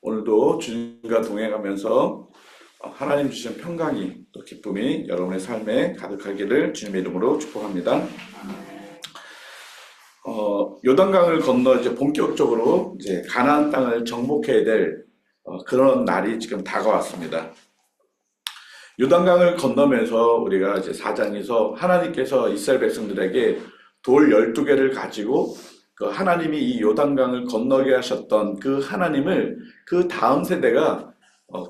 오늘도 주님과 동행하면서 하나님 주신 평강이 또 기쁨이 여러분의 삶에 가득하기를 주님의 이름으로 축복합니다. 요단강을 건너 이제 본격적으로 이제 가나안 땅을 정복해야 될 그런 날이 지금 다가왔습니다. 요단강을 건너면서 우리가 이제 4장에서 하나님께서 이스라엘 백성들에게 돌 12개를 가지고 그 하나님이 이 요단강을 건너게 하셨던 그 하나님을 그 다음 세대가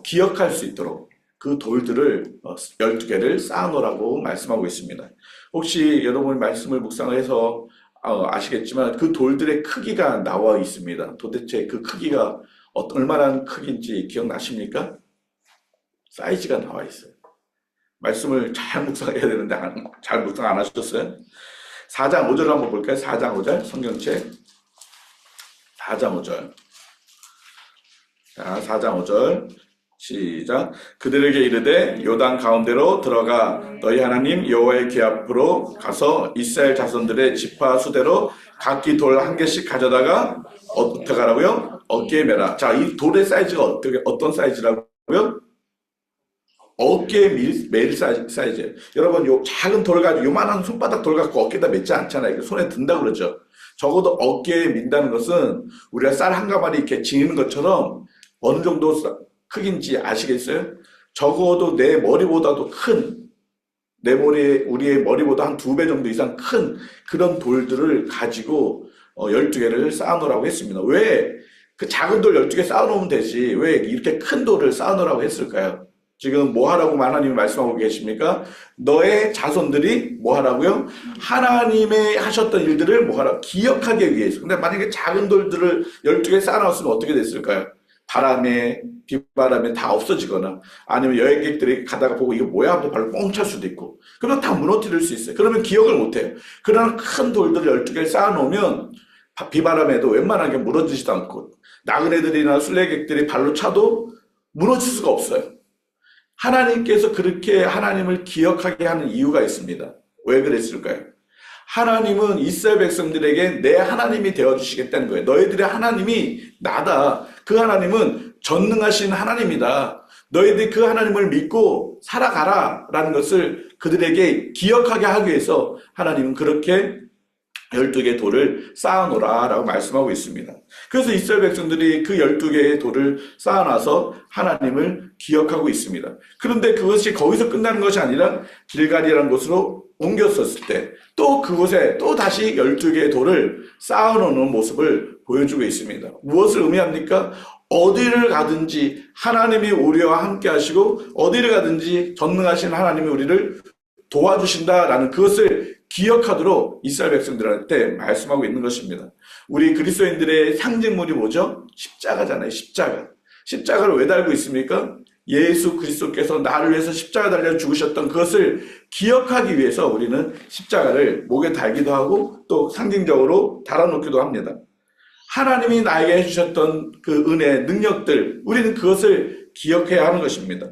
기억할 수 있도록 그 돌들을 12개를 쌓아놓으라고 말씀하고 있습니다. 혹시 여러분 말씀을 묵상해서 아시겠지만 그 돌들의 크기가 나와 있습니다. 도대체 그 크기가 얼마나 크기인지 기억나십니까? 사이즈가 나와 있어요. 말씀을 잘 묵상해야 되는데 잘 묵상 안 하셨어요? 4장 5절 한번 볼까요? 4장 5절 성경책 4장 5절. 자, 4장 5절 시작. 그들에게 이르되 요단 가운데로 들어가 너희 하나님 여호와의 궤 앞으로 가서 이스라엘 자손들의 지파 수대로 각기 돌 한 개씩 가져다가 어떻게 하라고요? 어깨에 매라. 자, 이 돌의 사이즈가 어떤 사이즈라고요? 어깨에 매일 사이즈예요. 여러분, 요 작은 돌 가지고 요만한 손바닥 돌 갖고 어깨에다 맺지 않잖아요. 손에 든다 그러죠. 적어도 어깨에 민다는 것은 우리가 쌀 한 가마리 이렇게 지니는 것처럼 어느 정도 크긴지 아시겠어요? 적어도 내 머리보다도 큰, 우리의 머리보다 한 2배 정도 이상 큰 그런 돌들을 가지고 12개를 쌓아놓으라고 했습니다. 왜 그 작은 돌 12개 쌓아놓으면 되지 왜 이렇게 큰 돌을 쌓아놓으라고 했을까요? 지금 뭐 하라고 하나님이 말씀하고 계십니까? 너의 자손들이 뭐 하라고요? 하나님의 하셨던 일들을 뭐 하라고? 기억하기 위해서. 근데 만약에 작은 돌들을 12개 쌓아놨으면 어떻게 됐을까요? 바람에, 비바람에 다 없어지거나 아니면 여행객들이 가다가 보고 이거 뭐야 하고 발로 뻥 찰 수도 있고 그러면 다 무너뜨릴 수 있어요. 그러면 기억을 못해요. 그러나 큰 돌들을 12개를 쌓아놓으면 비바람에도 웬만하게 무너지지도 않고 나그네들이나 순례객들이 발로 차도 무너질 수가 없어요. 하나님께서 그렇게 하나님을 기억하게 하는 이유가 있습니다. 왜 그랬을까요? 하나님은 이스라엘 백성들에게 내 하나님이 되어주시겠다는 거예요. 너희들의 하나님이 나다. 그 하나님은 전능하신 하나님이다. 너희들이 그 하나님을 믿고 살아가라 라는 것을 그들에게 기억하게 하기 위해서 하나님은 그렇게 12개의 돌을 쌓아놓으라 라고 말씀하고 있습니다. 그래서 이스라엘 백성들이 그 12개의 돌을 쌓아놔서 하나님을 기억하고 있습니다. 그런데 그것이 거기서 끝나는 것이 아니라 길갈이라는 곳으로 옮겼었을 때 또 그곳에 또 다시 12개의 돌을 쌓아놓는 모습을 보여주고 있습니다. 무엇을 의미합니까? 어디를 가든지 하나님이 우리와 함께 하시고 어디를 가든지 전능하신 하나님이 우리를 도와주신다라는 그것을 기억하도록 이스라엘 백성들한테 말씀하고 있는 것입니다. 우리 그리스도인들의 상징물이 뭐죠? 십자가잖아요. 십자가를 왜 달고 있습니까? 예수 그리스도께서 나를 위해서 십자가 달려 죽으셨던 그것을 기억하기 위해서 우리는 십자가를 목에 달기도 하고 또 상징적으로 달아놓기도 합니다. 하나님이 나에게 해주셨던 그 은혜, 능력들, 우리는 그것을 기억해야 하는 것입니다.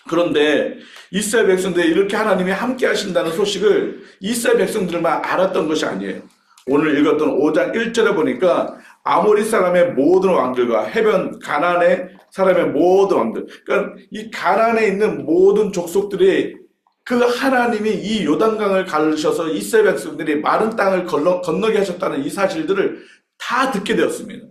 그런데 이스라엘 백성들이 이렇게 하나님이 함께 하신다는 소식을 이스라엘 백성들만 알았던 것이 아니에요. 오늘 읽었던 5장 1절에 보니까 아모리 사람의 모든 왕들과 해변 가나안의 사람의 모든 왕들, 그러니까 이 가나안에 있는 모든 족속들이 그 하나님이 이 요단강을 가르셔서 이스라엘 백성들이 마른 땅을 건너게 하셨다는 이 사실들을 다 듣게 되었습니다.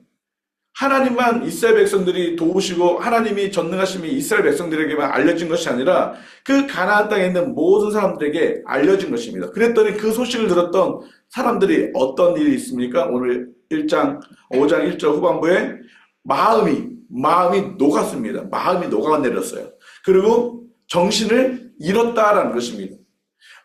하나님만 이스라엘 백성들이 도우시고 하나님이 전능하심이 이스라엘 백성들에게만 알려진 것이 아니라 그 가나안 땅에 있는 모든 사람들에게 알려진 것입니다. 그랬더니 그 소식을 들었던 사람들이 어떤 일이 있습니까? 오늘 5장 1절 후반부에 마음이 녹았습니다. 마음이 녹아내렸어요. 그리고 정신을 잃었다라는 것입니다.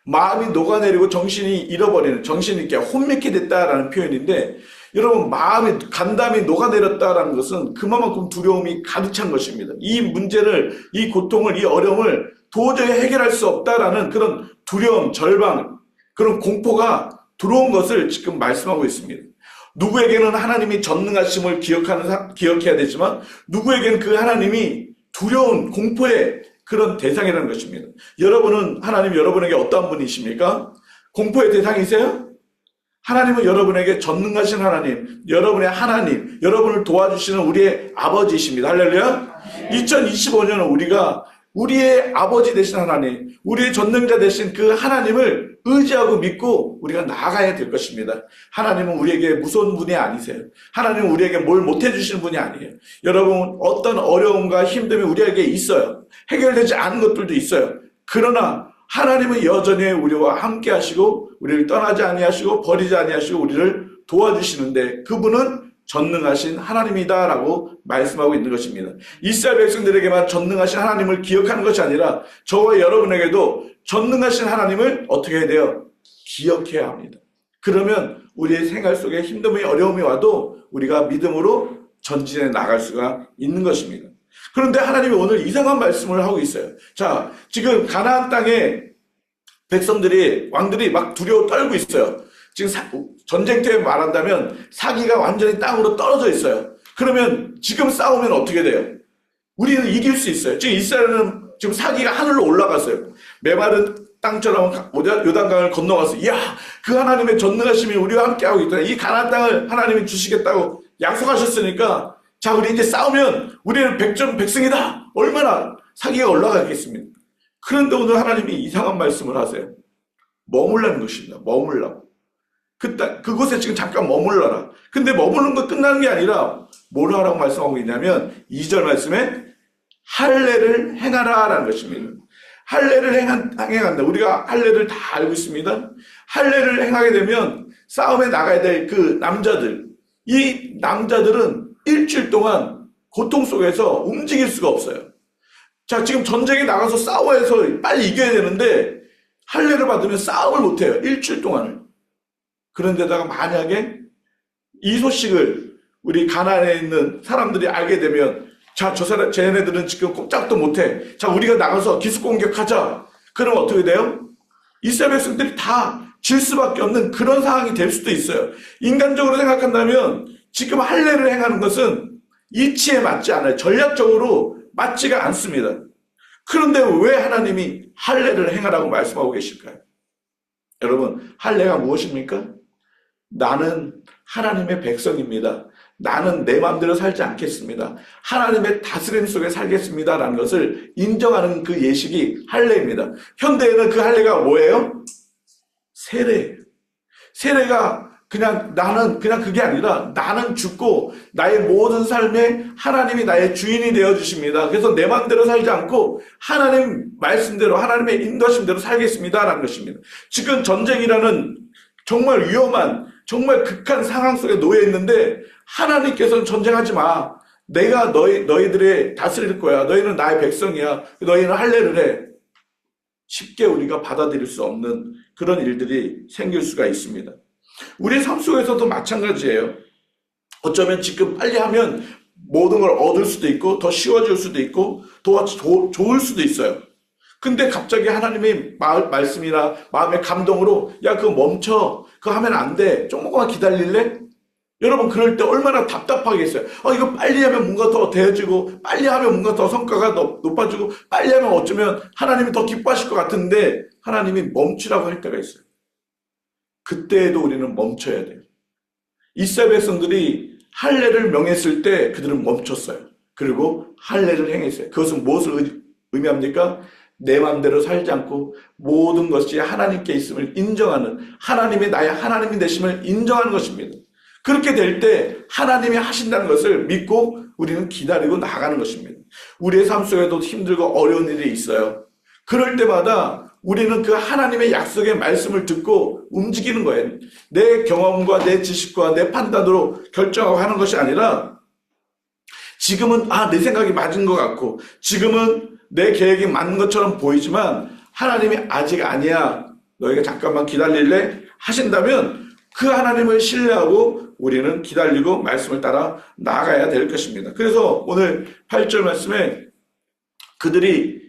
마음이 녹아내리고 정신이 잃어버리는, 정신이 이렇게 혼미케 됐다라는 표현인데, 여러분, 간담이 녹아내렸다라는 것은 그만큼 두려움이 가득 찬 것입니다. 이 문제를, 이 고통을, 이 어려움을 도저히 해결할 수 없다라는 그런 두려움, 절망, 그런 공포가 들어온 것을 지금 말씀하고 있습니다. 누구에게는 하나님이 전능하심을 기억해야 되지만, 누구에게는 그 하나님이 두려운 공포의 그런 대상이라는 것입니다. 여러분은 하나님 여러분에게 어떠한 분이십니까? 공포의 대상이세요? 하나님은 여러분에게 전능하신 하나님, 여러분의 하나님, 여러분을 도와주시는 우리의 아버지이십니다. 할렐루야. 2025년은 우리가 우리의 아버지 되신 하나님, 우리의 전능자 되신 그 하나님을 의지하고 믿고 우리가 나아가야 될 것입니다. 하나님은 우리에게 무서운 분이 아니세요. 하나님은 우리에게 뭘 못해주시는 분이 아니에요. 여러분, 어떤 어려움과 힘듦이 우리에게 있어요. 해결되지 않은 것들도 있어요. 그러나 하나님은 여전히 우리와 함께 하시고 우리를 떠나지 아니하시고 버리지 아니하시고 우리를 도와주시는데 그분은 전능하신 하나님이다라고 말씀하고 있는 것입니다. 이스라엘 백성들에게만 전능하신 하나님을 기억하는 것이 아니라 저와 여러분에게도 전능하신 하나님을 어떻게 해야 돼요? 기억해야 합니다. 그러면 우리의 생활 속에 힘듦이 어려움이 와도 우리가 믿음으로 전진해 나갈 수가 있는 것입니다. 그런데 하나님이 오늘 이상한 말씀을 하고 있어요. 자, 지금 가나안 땅에 백성들이, 왕들이 막 두려워 떨고 있어요. 지금 전쟁터에 말한다면 사기가 완전히 땅으로 떨어져 있어요. 그러면 지금 싸우면 어떻게 돼요? 우리는 이길 수 있어요. 지금 이스라엘은 지금 사기가 하늘로 올라갔어요. 메마른 땅처럼 요단강을 건너가서 이야, 그 하나님의 전능하심이 우리와 함께하고 있다. 이 가나안 땅을 하나님이 주시겠다고 약속하셨으니까 자, 우리 이제 싸우면 우리는 백승이다. 얼마나 사기가 올라가겠습니까? 그런데 오늘 하나님이 이상한 말씀을 하세요. 머물라는 것입니다. 머물라고. 그곳에 지금 잠깐 머물러라. 근데 머무는 거 끝나는 게 아니라 뭘 하라고 말씀하고 있냐면 2절 말씀에 할례를 행하라라는 것입니다. 할례를 행한다. 우리가 할례를 다 알고 있습니다. 할례를 행하게 되면 싸움에 나가야 될 그 남자들, 이 남자들은 일주일 동안 고통 속에서 움직일 수가 없어요. 자, 지금 전쟁에 나가서 싸워서 빨리 이겨야 되는데 할례를 받으면 싸움을 못해요. 일주일 동안을. 그런데다가 만약에 이 소식을 우리 가나안에 있는 사람들이 알게 되면 자, 쟤네들은 지금 꼼짝도 못해. 자, 우리가 나가서 기습공격하자. 그럼 어떻게 돼요? 이스라엘 백성들이 다 질 수밖에 없는 그런 상황이 될 수도 있어요. 인간적으로 생각한다면 지금 할례를 행하는 것은 이치에 맞지 않아요. 전략적으로 맞지가 않습니다. 그런데 왜 하나님이 할례를 행하라고 말씀하고 계실까요? 여러분, 할례가 무엇입니까? 나는 하나님의 백성입니다. 나는 내 마음대로 살지 않겠습니다. 하나님의 다스림 속에 살겠습니다. 라는 것을 인정하는 그 예식이 할례입니다. 현대에는 그 할례가 뭐예요? 세례예요. 세례가 나는 그게 아니라 나는 죽고 나의 모든 삶에 하나님이 나의 주인이 되어주십니다. 그래서 내 마음대로 살지 않고 하나님 말씀대로 하나님의 인도하심대로 살겠습니다. 라는 것입니다. 지금 전쟁이라는 정말 위험한 정말 극한 상황 속에 놓여 있는데 하나님께서는 전쟁하지 마. 내가 너희들의 다스릴 거야. 너희는 나의 백성이야. 너희는 할례를 해. 쉽게 우리가 받아들일 수 없는 그런 일들이 생길 수가 있습니다. 우리 삶 속에서도 마찬가지예요. 어쩌면 지금 빨리 하면 모든 걸 얻을 수도 있고 더 쉬워질 수도 있고 더 좋을 수도 있어요. 근데 갑자기 하나님의 말씀이나 마음의 감동으로 야, 그거 멈춰. 그거 하면 안 돼. 조금만 기다릴래? 여러분, 그럴 때 얼마나 답답하겠어요. 이거 빨리 하면 뭔가 더 되어지고 빨리 하면 뭔가 더 성과가 더 높아지고 빨리 하면 어쩌면 하나님이 더 기뻐하실 것 같은데 하나님이 멈추라고 할 때가 있어요. 그때에도 우리는 멈춰야 돼요. 이스라엘 백성들이 할례를 명했을 때 그들은 멈췄어요. 그리고 할례를 행했어요. 그것은 무엇을 의미합니까? 내 마음대로 살지 않고 모든 것이 하나님께 있음을 인정하는, 하나님이 나의 하나님이 되심을 인정하는 것입니다. 그렇게 될 때 하나님이 하신다는 것을 믿고 우리는 기다리고 나가는 것입니다. 우리의 삶 속에도 힘들고 어려운 일이 있어요. 그럴 때마다 우리는 그 하나님의 약속의 말씀을 듣고 움직이는 거예요. 내 경험과 내 지식과 내 판단으로 결정하고 하는 것이 아니라 지금은 내 생각이 맞은 것 같고 지금은 내 계획이 맞는 것처럼 보이지만 하나님이 아직 아니야. 너희가 잠깐만 기다릴래? 하신다면 그 하나님을 신뢰하고 우리는 기다리고 말씀을 따라 나아가야 될 것입니다. 그래서 오늘 8절 말씀에 그들이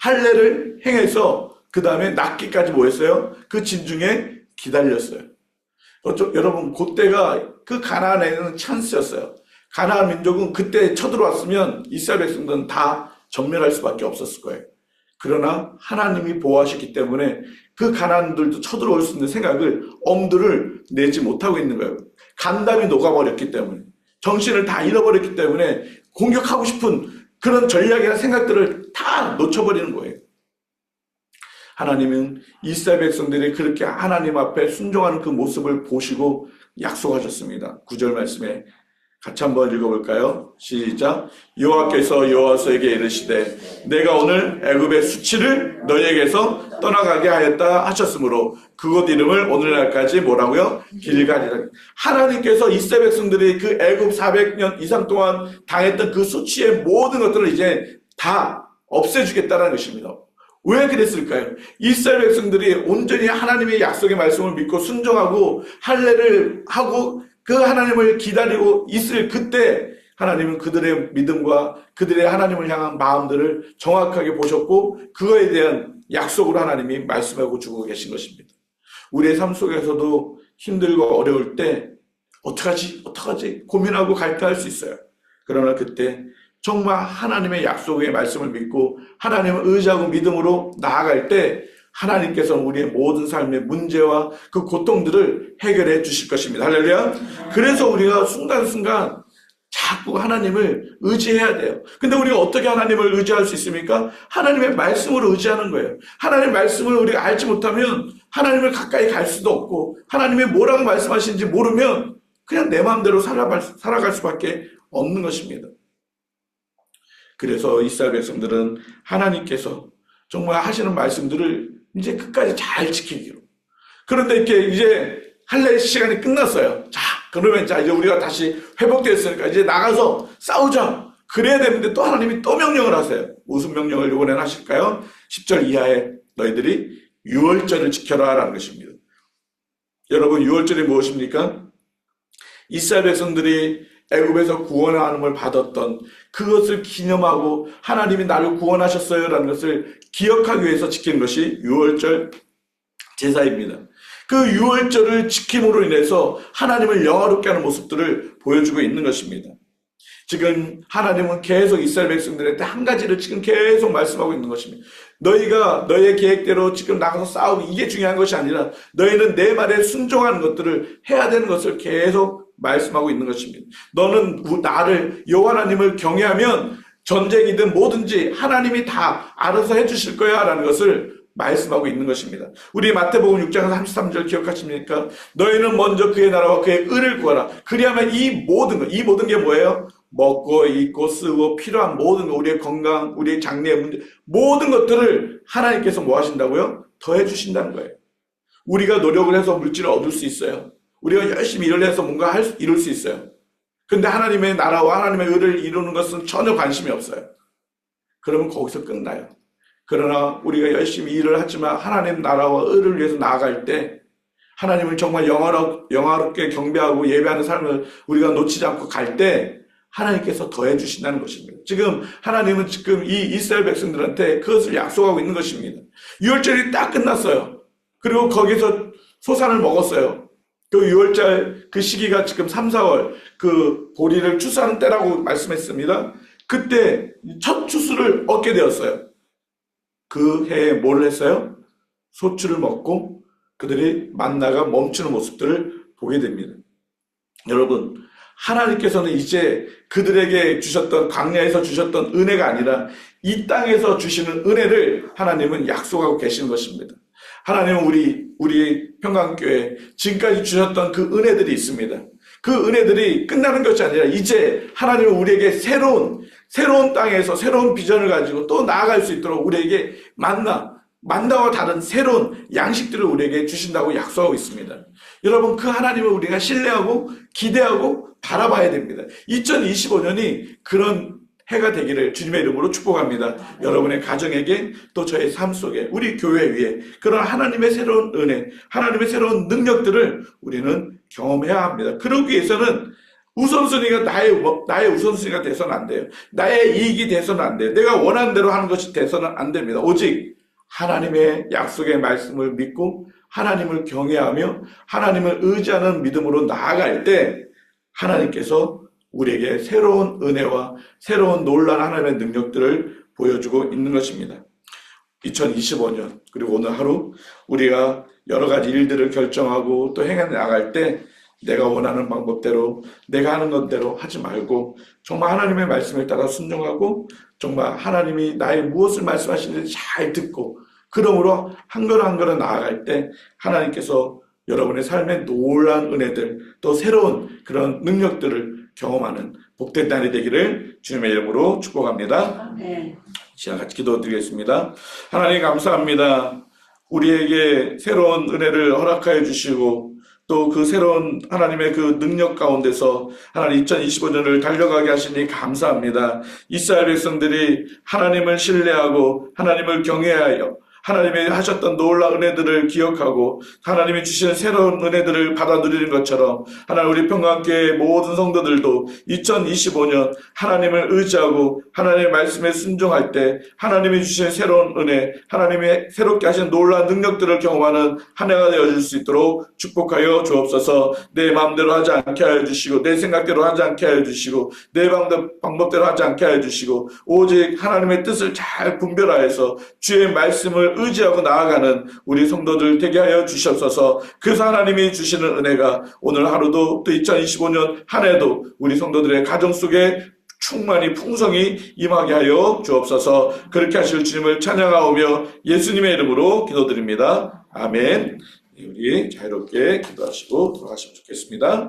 할례를 행해서 그 다음에 낫기까지 뭐 했어요? 그 진중에 기다렸어요. 여러분, 그때가 그 가나안에는 찬스였어요. 가나안 민족은 그때 쳐들어왔으면 이스라엘 백성들은 다 전멸할 수밖에 없었을 거예요. 그러나 하나님이 보호하셨기 때문에 그 가난들도 쳐들어올 수 있는 생각을 엄두를 내지 못하고 있는 거예요. 간담이 녹아버렸기 때문에, 정신을 다 잃어버렸기 때문에 공격하고 싶은 그런 전략이나 생각들을 다 놓쳐버리는 거예요. 하나님은 이스라엘 백성들이 그렇게 하나님 앞에 순종하는 그 모습을 보시고 약속하셨습니다. 9절 말씀에 같이 한번 읽어볼까요? 시작. 여호와께서 여호수아에게 이르시되 내가 오늘 애굽의 수치를 너희에게서 떠나가게 하였다 하셨으므로 그곳 이름을 오늘날까지 뭐라고요? 길갈이라. 하나님께서 이스라엘 백성들이 그 애굽 400년 이상 동안 당했던 그 수치의 모든 것들을 이제 다 없애주겠다는 것입니다. 왜 그랬을까요? 이스라엘 백성들이 온전히 하나님의 약속의 말씀을 믿고 순종하고 할례를 하고 그 하나님을 기다리고 있을 그때 하나님은 그들의 믿음과 그들의 하나님을 향한 마음들을 정확하게 보셨고 그거에 대한 약속으로 하나님이 말씀하고 주고 계신 것입니다. 우리의 삶 속에서도 힘들고 어려울 때 어떡하지 고민하고 갈등할 수 있어요. 그러나 그때 정말 하나님의 약속의 말씀을 믿고 하나님을 의지하고 믿음으로 나아갈 때 하나님께서 우리의 모든 삶의 문제와 그 고통들을 해결해 주실 것입니다. 할렐루야. 그래서 우리가 순간순간 자꾸 하나님을 의지해야 돼요. 근데 우리가 어떻게 하나님을 의지할 수 있습니까? 하나님의 말씀으로 의지하는 거예요. 하나님의 말씀을 우리가 알지 못하면 하나님을 가까이 갈 수도 없고 하나님이 뭐라고 말씀하시는지 모르면 그냥 내 마음대로 살아갈 수밖에 없는 것입니다. 그래서 이스라엘 백성들은 하나님께서 정말 하시는 말씀들을 이제 끝까지 잘 지키기로. 그런데 이렇게 이제 할례 시간이 끝났어요. 자, 그러면 이제 우리가 다시 회복되었으니까 이제 나가서 싸우자. 그래야 되는데 또 하나님이 또 명령을 하세요. 무슨 명령을 이번엔 하실까요? 10절 이하에 너희들이 유월절을 지켜라 라는 것입니다. 여러분, 유월절이 무엇입니까? 이스라엘 백성들이 애굽에서 구원함을 받았던 그것을 기념하고 하나님이 나를 구원하셨어요 라는 것을 기억하기 위해서 지키는 것이 유월절 제사입니다. 그 유월절을 지킴으로 인해서 하나님을 영화롭게 하는 모습들을 보여주고 있는 것입니다. 지금 하나님은 계속 이스라엘 백성들한테 한 가지를 지금 계속 말씀하고 있는 것입니다. 너희가 너희의 계획대로 지금 나가서 싸우고 이게 중요한 것이 아니라 너희는 내 말에 순종하는 것들을 해야 되는 것을 계속 말씀하고 있는 것입니다. 너는 나를 여호와 하나님을 경외하면 전쟁이든 뭐든지 하나님이 다 알아서 해주실 거야 라는 것을 말씀하고 있는 것입니다. 우리 마태복음 6장 33절 기억하십니까? 너희는 먼저 그의 나라와 그의 의를 구하라. 그리하면 이 모든 게 뭐예요? 먹고 입고 쓰고 필요한 모든 것, 우리의 건강, 우리의 장래의 문제, 모든 것들을 하나님께서 뭐 하신다고요? 더해 주신다는 거예요. 우리가 노력을 해서 물질을 얻을 수 있어요. 우리가 열심히 일을 해서 뭔가 이룰 수 있어요. 근데 하나님의 나라와 하나님의 의를 이루는 것은 전혀 관심이 없어요. 그러면 거기서 끝나요. 그러나 우리가 열심히 일을 하지만 하나님 나라와 의를 위해서 나아갈 때 하나님을 정말 영화롭게 경배하고 예배하는 삶을 우리가 놓치지 않고 갈 때 하나님께서 더해 주신다는 것입니다. 지금 하나님은 지금 이 이스라엘 백성들한테 그것을 약속하고 있는 것입니다. 유월절이 딱 끝났어요. 그리고 거기서 소산을 먹었어요. 그 6월달 그 시기가 지금 3, 4월 그 보리를 추수하는 때라고 말씀했습니다. 그때 첫 추수를 얻게 되었어요. 그 해에 뭘 했어요? 소출을 먹고 그들이 만나가 멈추는 모습들을 보게 됩니다. 여러분, 하나님께서는 이제 그들에게 주셨던 광야에서 주셨던 은혜가 아니라 이 땅에서 주시는 은혜를 하나님은 약속하고 계시는 것입니다. 하나님은 우리 평강교회 지금까지 주셨던 그 은혜들이 있습니다. 그 은혜들이 끝나는 것이 아니라 이제 하나님은 우리에게 새로운 땅에서 새로운 비전을 가지고 또 나아갈 수 있도록 우리에게 만나와 다른 새로운 양식들을 우리에게 주신다고 약속하고 있습니다. 여러분, 그 하나님을 우리가 신뢰하고 기대하고 바라봐야 됩니다. 2025년이 그런 해가 되기를 주님의 이름으로 축복합니다. 여러분의 가정에게 또 저의 삶 속에 우리 교회 위에 그런 하나님의 새로운 은혜, 하나님의 새로운 능력들을 우리는 경험해야 합니다. 그러기 위해서는 우선순위가 나의 우선순위가 돼서는 안 돼요. 나의 이익이 돼서는 안 돼요. 내가 원하는 대로 하는 것이 돼서는 안 됩니다. 오직 하나님의 약속의 말씀을 믿고 하나님을 경외하며 하나님을 의지하는 믿음으로 나아갈 때 하나님께서 우리에게 새로운 은혜와 새로운 놀라운 하나님의 능력들을 보여주고 있는 것입니다. 2025년 그리고 오늘 하루 우리가 여러 가지 일들을 결정하고 또 행해 나갈 때 내가 원하는 방법대로 내가 하는 것대로 하지 말고 정말 하나님의 말씀을 따라 순종하고 정말 하나님이 나의 무엇을 말씀하시는지 잘 듣고 그러므로 한 걸음 한 걸음 나아갈 때 하나님께서 여러분의 삶에 놀라운 은혜들 또 새로운 그런 능력들을 경험하는 복된 날이 되기를 주님의 이름으로 축복합니다. 시작 같이 기도드리겠습니다. 하나님 감사합니다. 우리에게 새로운 은혜를 허락하여 주시고 또 그 새로운 하나님의 그 능력 가운데서 하나님 2025년을 달려가게 하시니 감사합니다. 이스라엘 백성들이 하나님을 신뢰하고 하나님을 경외하여 하나님이 하셨던 놀라운 은혜들을 기억하고 하나님이 주시는 새로운 은혜들을 받아 누리는 것처럼 하나님 우리 평강교회 모든 성도들도 2025년 하나님을 의지하고 하나님의 말씀에 순종할 때 하나님이 주시는 새로운 은혜 하나님이 새롭게 하신 놀라운 능력들을 경험하는 한 해가 되어줄 수 있도록 축복하여 주옵소서. 내 마음대로 하지 않게 하여 주시고 내 생각대로 하지 않게 하여 주시고 내 방법대로 하지 않게 하여 주시고 오직 하나님의 뜻을 잘 분별하여서 주의 말씀을 의지하고 나아가는 우리 성도들 되게 하여 주시옵소서. 그래서 하나님이 주시는 은혜가 오늘 하루도 또 2025년 한 해도 우리 성도들의 가정 속에 충만히 풍성히 임하게 하여 주옵소서. 그렇게 하실 주님을 찬양하오며 예수님의 이름으로 기도드립니다. 아멘. 우리 자유롭게 기도하시고 돌아가시면 좋겠습니다.